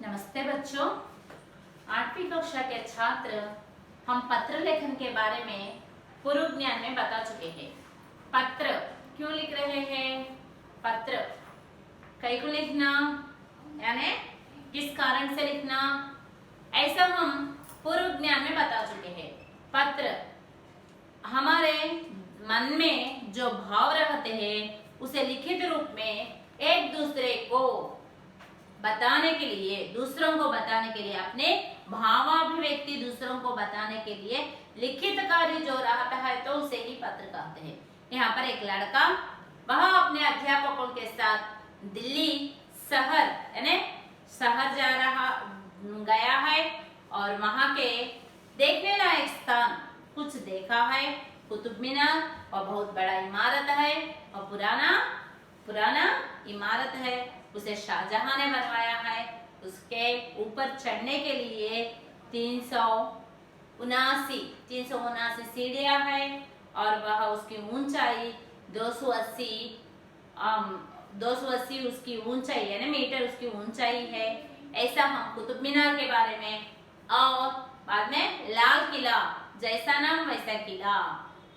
नमस्ते बच्चों। 8वीं कक्षा के छात्र हम पत्र लेखन के बारे में पूर्व ज्ञान में बता चुके हैं। पत्र क्यों लिख रहे हैं? पत्र कई को लिखना यानी किस कारण से लिखना, ऐसा हम पूर्व ज्ञान में बता चुके हैं। पत्र हमारे मन में जो भाव रहते हैं उसे लिखित रूप में एक दूसरे को बताने के लिए, दूसरों को बताने के लिए, अपने भावाभिव्यक्ति दूसरों को बताने के लिए लिखित कार्य जो रहता है तो उसे ही पत्र कहते हैं। यहाँ पर एक लड़का वह अपने अध्यापकों के साथ दिल्ली शहर यानी शहर गया है और वहां के देखने लायक स्थान कुछ देखा है। कुतुब मीनार और बहुत बड़ा इमारत है और पुराना इमारत है, उसे शाहजहां ने बनवाया है। उसके ऊपर चढ़ने के लिए 379 सीढ़ियां है और वह उसकी ऊंचाई 280 उसकी ऊंचाई यानी मीटर उसकी ऊंचाई है। ऐसा हम कुतुब मीनार के बारे में, और बाद में लाल किला, जैसा नाम वैसा किला,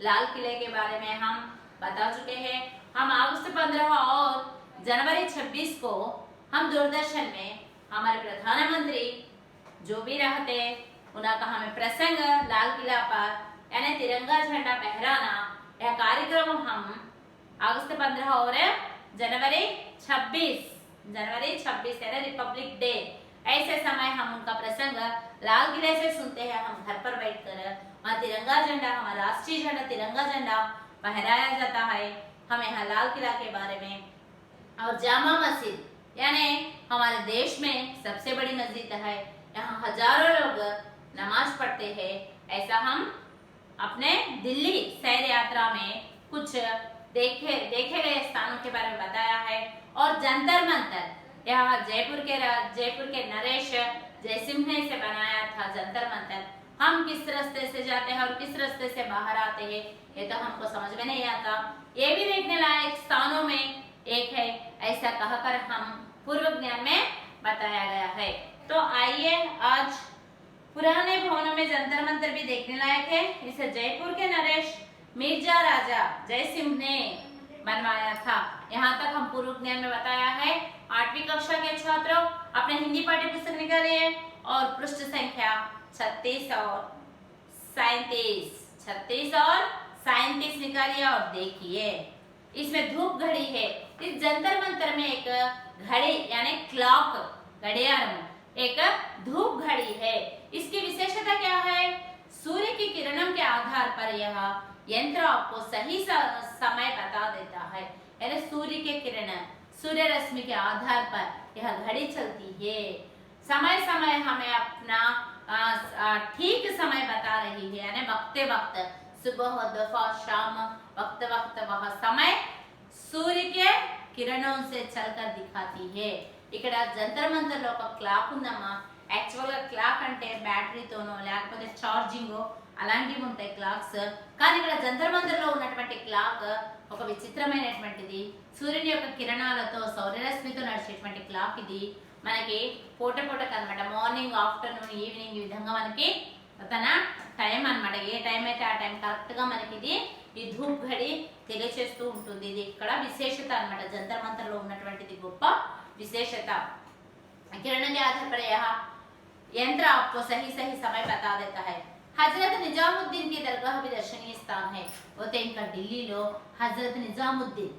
लाल किले के बारे में हम बता चुके हैं। हम अगस्त 15 और जनवरी 26 को हम दूरदर्शन में हमारे प्रधानमंत्री जो भी रहते उनका हमें प्रसंग लाल किला पर यानी तिरंगा झंडा फहराना, यह कार्यक्रम हम अगस्त 15 और जनवरी 26 यानी रिपब्लिक डे, ऐसे समय हम उनका प्रसंग लाल किले से सुनते हैं। हम घर पर बैठकर वहाँ तिरंगा झंडा, हमारा राष्ट्रीय झंडा तिरंगा झंडा फहराया जाता है। हम यहाँ लाल किला के बारे में, और जामा मस्जिद यानी हमारे देश में सबसे बड़ी मस्जिद है, यहाँ हजारों लोग नमाज पढ़ते हैं। ऐसा हम अपने दिल्ली सैर यात्रा में कुछ देखे गए स्थानों के बारे में बताया है। और जंतर मंतर, यहाँ जयपुर के नरेश जयसिम्हा से बनाया था जंतर मंतर। हम किस रास्ते से जाते हैं और किस रास्ते से बाहर आते हैं ये तो हमको समझ में नहीं आता। ये भी देखने लायक स्थानों में एक है, ऐसा कहकर हम पूर्व ज्ञान में बताया गया है। तो आइए आज पुराने भवनों में जंतर मंतर भी देखने लायक है। इसे जयपुर के नरेश मिर्जा राजा जयसिंह ने बनवाया था। यहाँ तक हम पूर्व ज्ञान में बताया है। 8वीं कक्षा के छात्रों अपने हिंदी पाठ्य पुस्तक निकालिए और पृष्ठ संख्या 36 और 37 निकालिए और देखिए। इसमें धूप घड़ी है। इस जंतर मंतर में एक घड़ी यानी क्लॉक, घड़ियाल एक धूप घड़ी है। इसकी विशेषता क्या है? सूर्य की किरणों के आधार पर यह यंत्र आपको सही समय बता देता है। यानी सूर्य के किरण, सूर्य रश्मि के आधार पर यह घड़ी चलती है। समय समय हमें अपना ठीक समय बता रही है, यानी वक्त सुबह दोपहर शाम वक्त वह समय सूर्य के కిరణం से चलकर दिखाती है। ఇక్కడ జంతర్ మంతర్ లో ఒక క్లాక్ ఉందమ్మా। యాక్చువల్ గా క్లాక్ అంటే బ్యాటరీతోనో లేకపోతే ఛార్జింగ్ అలాంటివి ఉంటాయి క్లాక్స్, కానీ ఇక్కడ జంతర్ మంతర్ లో ఉన్నటువంటి క్లాక్ ఒక విచిత్రమైనటువంటిది। సూర్యుని యొక్క కిరణాలతో సౌరరశ్మితో నడిచేటువంటి క్లాక్ ఇది। మనకి పూటకు అన్నమాట, మార్నింగ్ ఆఫ్టర్నూన్ ఈవినింగ్ ఈ విధంగా మనకి తన టైం అన్నమాట, ఏ టైం అయితే ఆ టైం కరెక్ట్ గా మనకి ఇది ఈ ధూప్ घड़ी తెలియచేస్తూ ఉంటుంది। ఇది ఇక్కడ విశేషత అన్నమాట, జంతర్ మంతర్ లో ఉన్నటువంటిది గొప్ప विशेषता। किरण के आधार पर यह यंत्र आपको सही समय बता देता है। हजरत निजामुद्दीन की दरगाह भी दर्शनीय स्थान है। పోతే ఇంకా ఢిల్లీలో హజరత్ నిజాముద్దీన్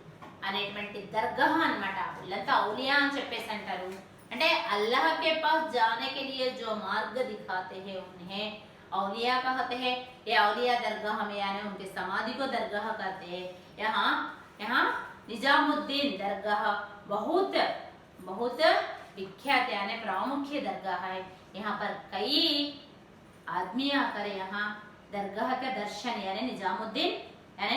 అనేటువంటి దర్గాహ్ అన్నమాట। వీళ్ళంతా ఔలియా అని చెప్పేసి అంటారు, అంటే अल्लाह के पास जाने के लिए जो मार्ग दिखाते हैं उन्हें औलिया कहते हैं। ये औलिया दरगाह में यानी उनके समाधि को दरगाह कहते हैं। यहाँ निजामुद्दीन दरगाह बहुत विख्यात यानी प्रामुख्य दरगाह है। यहाँ पर कई आदमी आकर यहाँ दरगाह का दर्शन यानी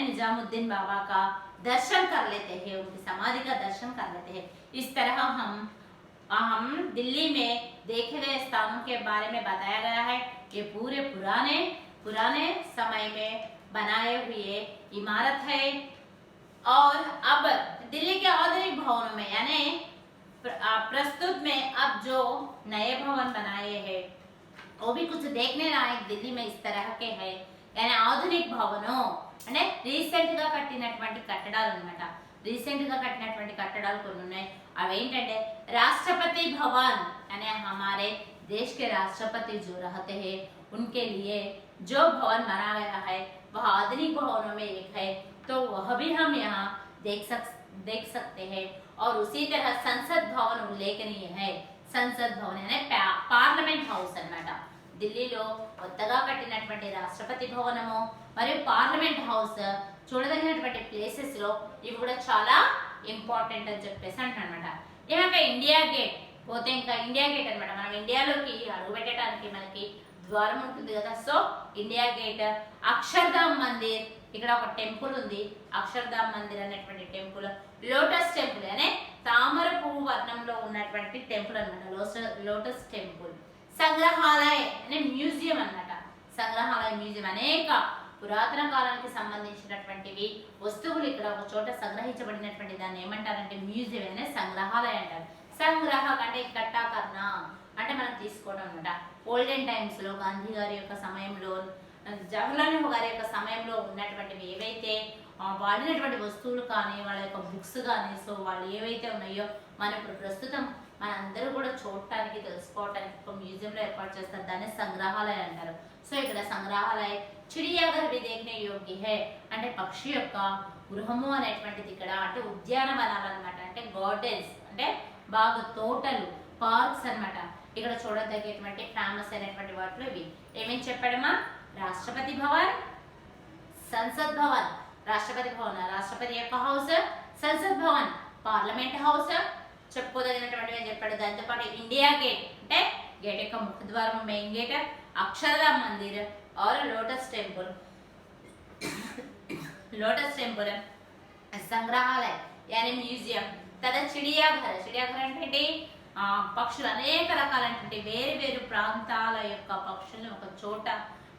निजामुद्दीन बाबा का दर्शन कर लेते हैं, उनकी समाधि का दर्शन कर लेते हैं। इस तरह हम दिल्ली में देखे गए स्थानों के बारे में बताया गया है। ये पूरे पुराने समय में बनाए हुए इमारत है। और अब दिल्ली के आधुनिक भवनों में यानी प्रस्तुत में अब जो नए भवन बनाए हैं वो भी कुछ देखने लायक दिल्ली में इस तरह के है यानी ఆధునిక భవనం అంటే రీసెంట్ గా కట్టినటువంటి కట్టడాలు అన్నమాట రీసెంట్ గా కట్టినటువంటి కట్టడాలు కొన్ని ఉన్నాయి అవి ఏంటంటే राष्ट्रपति भवन यानी हमारे देश के राष्ट्रपति जो रहते हैं उनके लिए जो भवन बना गया है वह आधुनिक भवनों में एक है तो वह भी हम यहाँ देख सकते हैं और उसी तरह संसद भवन उल्लेखनीय है संसद भवन यानी पार्लमेंट हाउस అన్నమాట ఢిల్లీలో కొత్తగా కట్టినటువంటి రాష్ట్రపతి భవనము మరియు పార్లమెంట్ హౌస్ చూడదగినటువంటి ప్లేసెస్ లో ఇవి కూడా చాలా ఇంపార్టెంట్ అని చెప్పేసి అంటున్నారన్నమాట ఇక ఇండియా గేట్ పోతే ఇంకా ఇండియా గేట్ అన్నమాట మనం ఇండియాలోకి అడుగుపెట్టడానికి మనకి ద్వారం ఉంటుంది కదా so India gate Akshardham Mandir ఇక్కడ ఒక టెంపుల్ ఉంది అక్షర్ధామ్ మందిర్ అనేటువంటి టెంపుల్ లోటస్ టెంపుల్ అనే తామర పువ్వు వర్ణంలో ఉన్నటువంటి టెంపుల్ అన్నమాట లోటస్ టెంపుల్ సంగ్రహాలయ అనే మ్యూజియం అన్నమాట సంగ్రహాలయ మ్యూజియం అనేక పురాతన కాలానికి సంబంధించినటువంటివి వస్తువులు ఇక్కడ ఒక చోట సంగ్రహించబడినటువంటి దాన్ని ఏమంటారంటే మ్యూజియం అనే సంగ్రహాలయ అంటారు సంగ్రహ అంటే కట్టాకరణ అంటే మనం తీసుకోవడం అన్నమాట ఓల్డెన్ టైమ్స్ లో గాంధీ గారి యొక్క సమయంలో జవహర్లాల్ నెహ్రూ గారి యొక్క సమయంలో ఉన్నటువంటివి ఏవైతే వాడినటువంటి వస్తువులు కానీ వాళ్ళ యొక్క బుక్స్ కానీ సో వాళ్ళు ఏవైతే ఉన్నాయో మన ఇప్పుడు ప్రస్తుతం మనందరూ కూడా చూడటానికి తెలుసుకోవటానికి ఒక మ్యూజియంలో ఏర్పాటు చేస్తారు దాన్ని సంగ్రహాలయ అంటారు సో ఇక్కడ సంగ్రహాలయ చిడియాఘర్ भी देखने योग्य है అంటే పక్షి యొక్క గృహము అనేటువంటిది ఇక్కడ అంటే ఉద్యానవనాలు అన్నమాట అంటే గార్డెన్స్ అంటే బాగా తోటలు పార్క్స్ అన్నమాట ఇక్కడ చూడదగ్గేటువంటి ఫేమస్ అయినటువంటి వాటిలో ఇవి ఏమేం చెప్పాడమ్మా రాష్ట్రపతి భవన్ సంసద్ భవన్ రాష్ట్రపతి భవన్ రాష్ట్రపతి యొక్క house Sansad Bhavan parliament house చెప్పుకోదగినటువంటివి చెప్పాడు దాంతో పాటు ఇండియా గేట్ అంటే గేట్ యొక్క ముఖద్వారం మెయిన్ గేట్ అక్షరధామ్ మందిర్ और लोटस टेंपल संग्रहालय यानी म्यूजियम तदा चिड़ियाघर चिड़ियाघर అంటే పక్షులు అనేక రకాలైనటువంటి వేరు వేరు ప్రాంతాల యొక్క పక్షులను ఒక చోట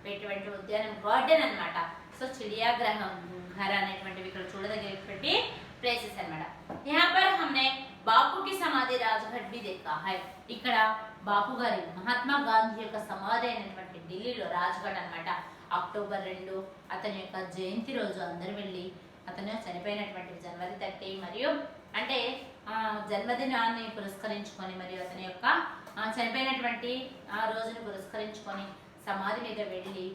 పెట్టేటువంటి ఉద్యానం గార్డెన్ అన్నమాట సో చిడియాగ్రహం घर అనేటువంటివి ఇక్కడ చూడదగినటువంటి ప్లేసెస్ అన్నమాట यहाँ पर हमने बापू की समाधि राजघाट भी देखा है ఇక్కడ బాపు గారి మహాత్మా గాంధీ యొక్క సమాధి అయినటువంటి ఢిల్లీలో రాజ్ఘాట్ అన్నమాట అక్టోబర్ 2 అతని యొక్క జయంతి రోజు అందరూ వెళ్ళి అతను చనిపోయినటువంటి జనవరి 30 మరియు అంటే జన్మదినాన్ని పురస్కరించుకొని మరియు అతని యొక్క చనిపోయినటువంటి ఆ రోజును పురస్కరించుకొని సమాధి మీద వెళ్ళి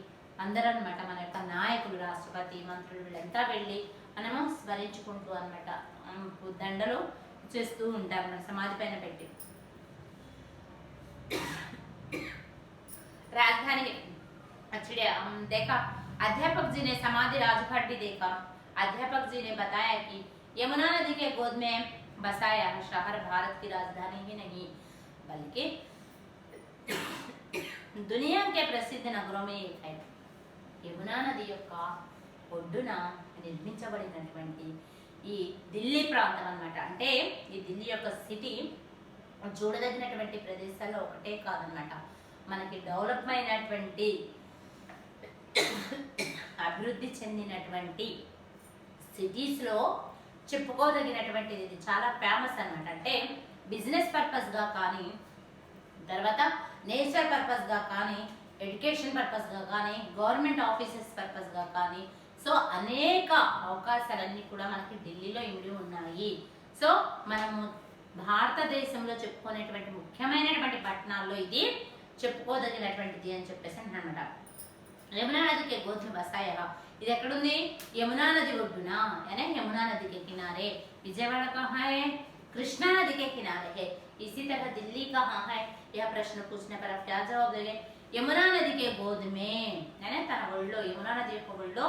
అందరూ అన్నమాట మన యొక్క నాయకులు రాష్ట్రపతి మంత్రులు వీళ్ళంతా వెళ్ళి మనము స్మరించుకుంటూ అన్నమాట దండలు చేస్తూ ఉంటారు మన సమాధి పైన పెట్టి राजधानी देखा अध्यापक जी ने समाधि राजघाट भी देखा अध्यापक जी ने बताया कि यमुना नदी के गोद में बसाया शहर भारत की राजधानी ही नहीं बल्कि दुनिया के प्रसिद्ध नगरों में एक है यमुना नदी యొక్క ఒడ్డున నిర్మించబడినటువంటి ఈ ఢిల్లీ ప్రాంతం అన్నమాట అంటే ఈ ఢిల్లీ యొక్క సిటీ చూడదగినటువంటి ప్రదేశాల్లో ఒకటే కాదన్నమాట మనకి డెవలప్ అయినటువంటి అభివృద్ధి చెందినటువంటి సిటీస్లో చెప్పుకోదగినటువంటిది ఇది చాలా ఫేమస్ అన్నమాట అంటే బిజినెస్ పర్పస్గా కానీ తర్వాత నేచర్ పర్పస్గా కానీ ఎడ్యుకేషన్ పర్పస్గా కానీ గవర్నమెంట్ ఆఫీసెస్ పర్పస్గా కానీ సో అనేక అవకాశాలన్నీ కూడా మనకి ఢిల్లీలో ఇమిడి ఉన్నాయి సో మనము భారతదేశంలో చెప్పుకునేటువంటి ముఖ్యమైనటువంటి పట్టణాల్లో ఇది చెప్పుకోదగినటువంటిది అని చెప్పేసి అంటున్నమాట యమునా నదికి గోధుమ బసాయ ఇది ఎక్కడుంది యమునా నది ఒడ్డున यानी यमुना नदी के किनारे विजयवाड़ा कहाँ है कृष्णा नदी के किनारे है इसी तरह दिल्ली कहाँ है यह प्रश्न पूछने पर आप क्या जवाब देंगे यमुना नदी के गोद में यानी తన ఒళ్ళో యమునా నది యొక్క ఒళ్ళో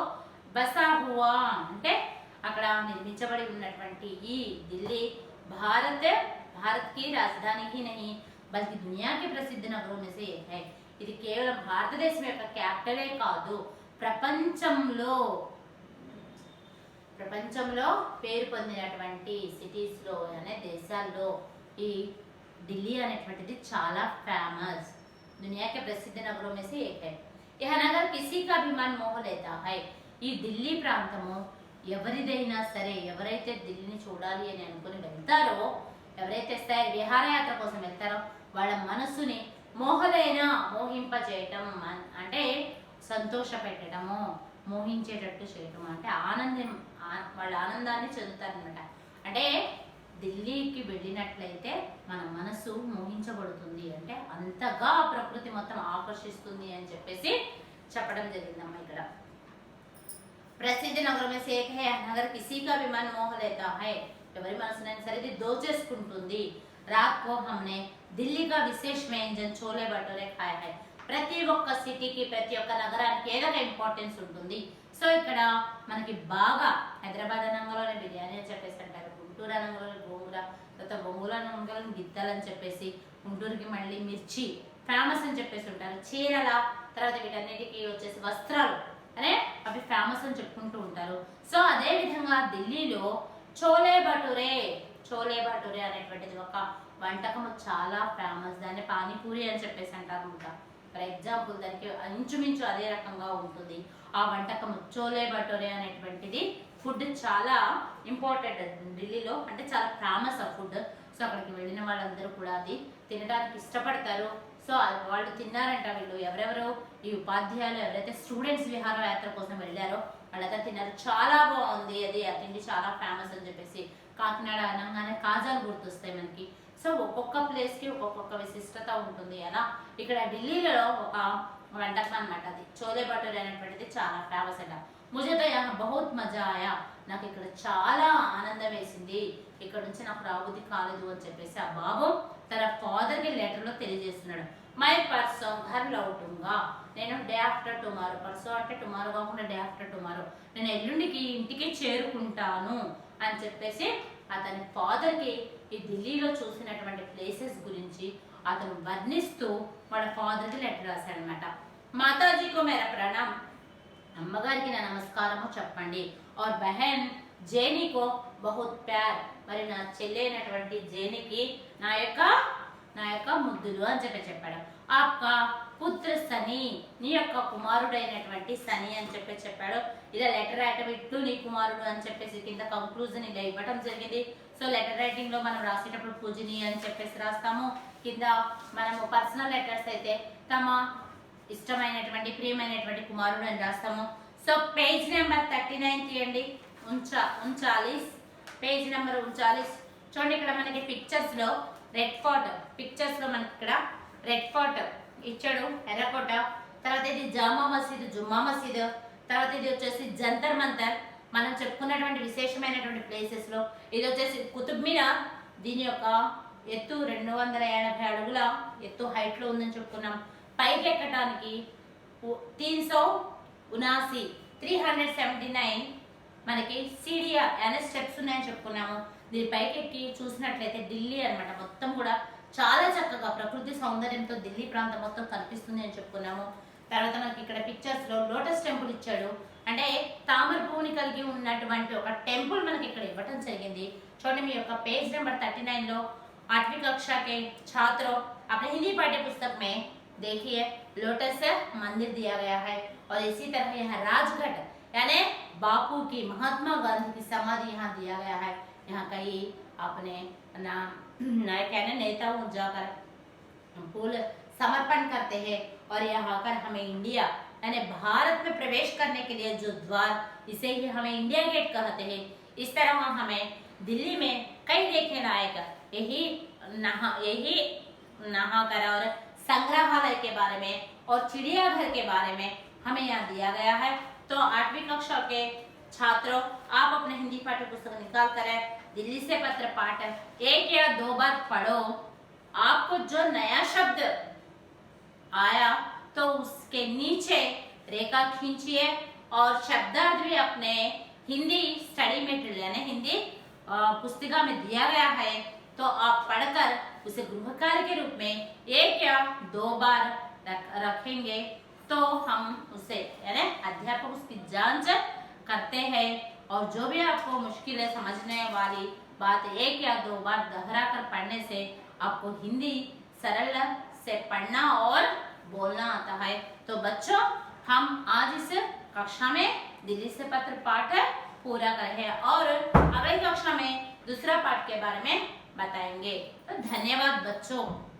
బసా హువా అంటే అక్కడ నిర్మించబడి ఉన్నటువంటి ఈ ఢిల్లీ भारत की राजधानी ही नहीं बल्कि दुनिया के प्रसिद्ध नगरों में से एक है ఇది కేవలం భారతదేశం యొక్క క్యాపిటలే కాదు ప్రపంచంలో పేరు పొందినటువంటి సిటీస్ లో అనే దేశాల్లో ఈ ఢిల్లీ అనేటువంటిది చాలా ఫేమస్ दुनिया के प्रसिद्ध नगरों में से एक है यह नगर किसी का भी मन मोह लेता है ఈ ఢిల్లీ ప్రాంతము ఎవరిదైనా సరే ఎవరైతే ఢిల్లీని చూడాలి అని అనుకుని వెళ్తారో ఎవరైతే విహారయాత్ర కోసం వెళ్తారో వాళ్ళ మనసుని మోహింపజేయటం అంటే సంతోష పెట్టడము, మోహించేటట్టు చేయటం అంటే వాళ్ళ ఆనందాన్ని చెందుతారనమాట. అంటే ఢిల్లీకి వెళ్ళినట్లయితే మన మనసు మోహించబడుతుంది, అంటే అంతగా ప్రకృతి మొత్తం ఆకర్షిస్తుంది అని చెప్పేసి చెప్పడం జరిగిందమ్మా. ఇక్కడ ప్రసిద్ధ నగరం में से एक है नगर किसी का भी मन मोह लेता है, ఎవరి మనసునైనా సరే ఇది దోచేసుకుంటుంది. रात को हमने दिल्ली का विशेष व्यंजन छोले भटूरे खाए हैं. ప్రతి ఒక్క సిటీకి ప్రతి ఒక్క నగరానికి ఏదో ఒక ఇంపార్టెన్స్ ఉంటుంది. సో ఇక్కడ మనకి బాగా హైదరాబాద్ అనంగానే బిర్యానీ అని చెప్పేసి అంటారు, గుంటూరు అనంగానే గోంగూర, తర్వాత ఒంగోలు అనంగానే గిద్దలు అని చెప్పేసి, గుంటూరుకి మళ్ళీ మిర్చి ఫేమస్ అని చెప్పేసి ఉంటారు, చీరల తర్వాత వీటన్నిటికీ వచ్చేసి వస్త్రాలు అనే అవి ఫేమస్ అని చెప్పుకుంటూ ఉంటారు. సో అదే విధంగా ఢిల్లీలో చోలే భటూరే అనేటువంటిది ఒక వంటకం చాలా ఫేమస్. దాన్ని పానీపూరి అని చెప్పేసి అంటారు అనమాట. ఫర్ ఎగ్జాంపుల్ దానికి ఇంచుమించు అదే రకంగా ఉంటుంది ఆ వంటకం. చోలే భటూరే అనేటువంటిది ఫుడ్ చాలా ఇంపార్టెంట్ ఢిల్లీలో, అంటే చాలా ఫేమస్ ఆ ఫుడ్. సో అక్కడికి వెళ్ళిన వాళ్ళందరూ కూడా అది తినడానికి ఇష్టపడతారు. సో వాళ్ళు తిన్నారంట. వీళ్ళు ఎవరెవరు ఈ ఉపాధ్యాయులు ఎవరైతే స్టూడెంట్స్ విహారయాత్ర కోసం వెళ్ళారో వాళ్ళంతా తిన్నారు. చాలా బాగుంది అది, ఆ తిండి చాలా ఫేమస్ అని చెప్పేసి. కాకినాడ అనగానే కాజాలు గుర్తొస్తాయి మనకి. సో ఒక్కొక్క ప్లేస్కి ఒక్కొక్క విశిష్టత ఉంటుంది. అలా ఇక్కడ ఢిల్లీలో ఒక వంటకం అనమాట అది చోలే భటూరే అనేటువంటిది చాలా ఫేమస్ అంట. ముझे तो यहाँ बहुत मजा आया, నాకు ఇక్కడ చాలా ఆనందం వేసింది, ఇక్కడ నుంచి నాకు రాబుద్ది కాలేదు అని చెప్పేసి ఆ బాబు తన ఫాదర్ కి లెటర్ లో తెలియజేస్తున్నాడు. మై పర్సో ఘర్ లౌటుంగా, నేను డే ఆఫ్టర్ టుమారో, పర్సో అంటే టుమారో కాకుండా డే ఆఫ్టర్ టుమారో, నేను ఎల్లుండికి ఇంటికి చేరుకుంటాను అని చెప్పేసి అతని ఫాదర్ కి ఈ ఢిల్లీలో చూసినటువంటి ప్లేసెస్ గురించి అతను వర్ణిస్తూ వాళ్ళ ఫాదర్ కి లెటర్ రాశాడనమాట. మాతాజీకో మేరా ప్రణాం, అమ్మగారికి నా నమస్కారము చెప్పండి. और बहन जेनी को बहुत प्यार, మరి నా చెల్లి అయినటువంటి జేనికి నా యొక్క ముద్దులు అని చెప్పాడు. ఆప్కా పుత్ర సని, నీ యొక్క కుమారుడైనటువంటి సని అని చెప్పాడు. ఇలా లెటర్ రాయటం ఇట్లు నీ కుమారుడు అని చెప్పేసి కింద కంక్లూజన్ ఇలా ఇవ్వటం జరిగింది. సో లెటర్ రైటింగ్ లో మనం రాసేటప్పుడు పూజని అని చెప్పేసి రాస్తాము. కింద మనము పర్సనల్ లెటర్స్ అయితే తమ ఇష్టమైనటువంటి ప్రియమైనటువంటి కుమారుడు అని రాస్తాము. సో పేజ్ నెంబర్ 39 తీయండి, 39 పేజ్ నెంబర్ 39. చూడండి ఇక్కడ మనకి పిక్చర్స్ లో రెడ్ ఫోర్ట్, పిక్చర్స్ లో మనకి ఇక్కడ రెడ్ ఫోర్ట్ ఇచ్చాడు, ఎర్రకోట. తర్వాత ఇది జామా మసీద్, జుమ్మా మసీద్. తర్వాత ఇది వచ్చేసి జంతర్ మంతర్, మనం చెప్పుకున్నటువంటి విశేషమైనటువంటి ప్లేసెస్ లో. ఇది వచ్చేసి కుతుబ్ మీనార్, దీని యొక్క ఎత్తు 280 అడుగుల ఎత్తు హైట్ లో ఉందని చెప్పుకున్నాం. పైకి ఎక్కడానికి 379 మనకి సీడియా అనే స్టెప్స్ ఉన్నాయని చెప్పుకున్నాము. దీని పైకి ఎక్కి చూసినట్లయితే ఢిల్లీ అన్నమాట మొత్తం కూడా చాలా చక్కగా ప్రకృతి సౌందర్యంతో ఢిల్లీ ప్రాంతం మొత్తం కనిపిస్తుంది అని చెప్పుకున్నాము. తర్వాత మనకి ఇక్కడ పిక్చర్స్ లో లోటస్ టెంపుల్ ఇచ్చాడు, అంటే తామర పువ్వుని కలిగి ఉన్నటువంటి ఒక టెంపుల్ మనకి ఇక్కడ ఇవ్వటం జరిగింది. చూడండి మీ యొక్క పేజ్ నెంబర్ 39 లో 8वीं कक्षा के छात्रों अपने हिंदी पाठ्य पुस्तक में देखिए लोटस मंदिर दिया गया है, और इसी तरह यहाँ राजघाट यानी बापू की, महात्मा गांधी की समाधि यहाँ दिया गया है. यहाँ कई अपने नेताओं जाकर फूल समर्पण करते हैं, और यहाँ आकर हमें इंडिया यानी भारत में प्रवेश करने के लिए जो द्वार, इसे ही हमें इंडिया गेट कहते हैं. इस तरह हमें दिल्ली में कई देखने लायक यही नहाकर और संग्रहालय के बारे में और चिड़ियाघर के बारे में हमें यहाँ दिया गया है. तो 8वीं कक्षा के छात्रों आप अपने हिंदी पाठ्य पुस्तक निकाल कर दिल्ली से पत्र पाठ 1 या 2 बार पढ़ो. आपको जो नया शब्द आया तो उसके नीचे रेखा खींचिए, और शब्दार्थ भी अपने हिंदी स्टडी मटेरियल यानी हिंदी पुस्तिका में दिया गया है, तो आप पढ़कर उसे गृह कार्य के रूप में 1 या 2 बार रखेंगे. तो हम उसे यानी अध्यापक उसकी जांच करते हैं, और जो भी आपको मुश्किल है समझने वाली बात 1 या 2 बार दोहरा कर पढ़ने से आपको हिंदी सरल से पढ़ना और बोलना आता है. तो बच्चों हम आज इस कक्षा में दिल्ली से पत्र पाठ पूरा करे हैं, और अगली कक्षा में दूसरा पाठ के बारे में बताएंगे। तो धन्यवाद बच्चों।